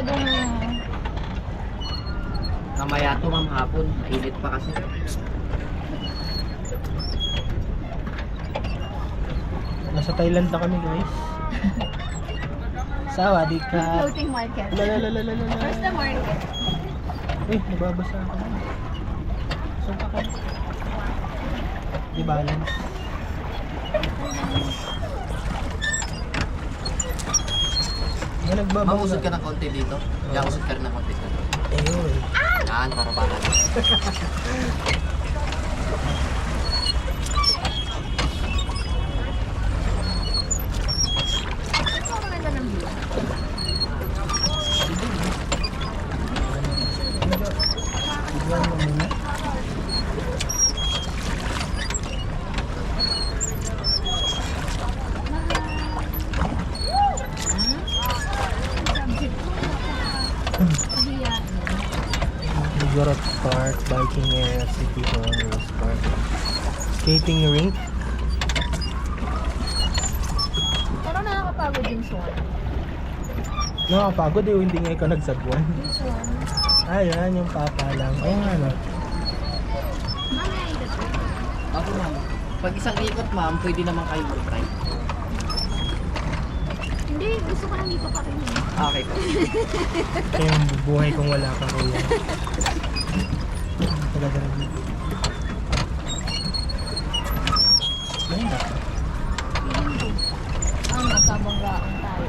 masyadong... Mamaya to ma'am hapon. Mainit pa kasi. Nasa Thailand na kami guys. Sawadee ka. Floating market. Lalalala. Where's the market? Eh, nababasa ako. Saan ka ka? Di balance. May nagbabasa. Mamusod ka ng konti dito. Diyan usod ka rin ng konti. Ayun. Yan, para parang. Ito ang maganda ng view. Bigyan mo muna. Igorot Park, biking area, city hall, Rose Park, skating rink. Pero nakakapagod yung Swan. Nakakapagod eh, hindi nga ikaw nagsagwan. Yung Swan. Ayan, yung papa lang. Ayun nga no. Mamaya ito. Ako ma'am. Pag isang ikot ma'am, pwede naman kayo mag-try. Hindi, gusto ko lang dito pa rin. Okay po. Ito yung buhay kung wala ka kuya. Talaga rin. Ayun na. Magkabanggaan tayo.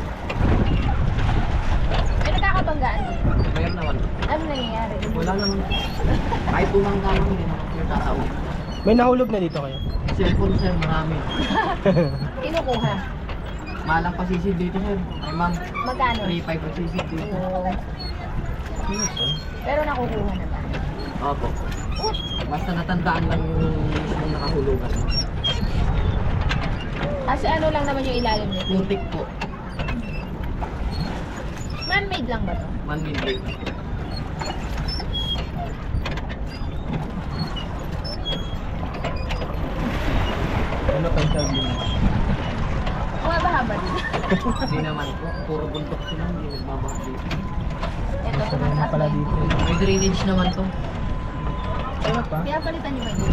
May nagkakabanggaan dito. Mayroon naman. Ano nangyayari? Wala naman. Kahit bumangga naman, hindi naman kayo tatawag. May nahulog na dito kayo. Cellphone sir, marami. Kinukuha. Malang pasisid dito sir. Ay ma'am, Magkano? 3.5 ang sisid dito. Oo. Pero nakukuha naman. Opo. Basta natandaan lang yung nakahulugan. Kasi ano lang naman yung ilalim nito. Putik po. Man-made lang ba to? Man-made lake. Ano kayo sabi mo? Bumabahaba din. Hindi naman po. Puro bundok sila. Hindi nagbabaha dito. Ito, Masarap na tumataas pala na dito. yung- May drainage naman to. Ano pa? Kaya palitan niyo ba yung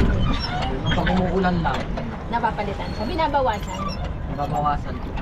Kapag umuulan lang, napapalitan siya? Binabawasan. nababawasan to. Ah.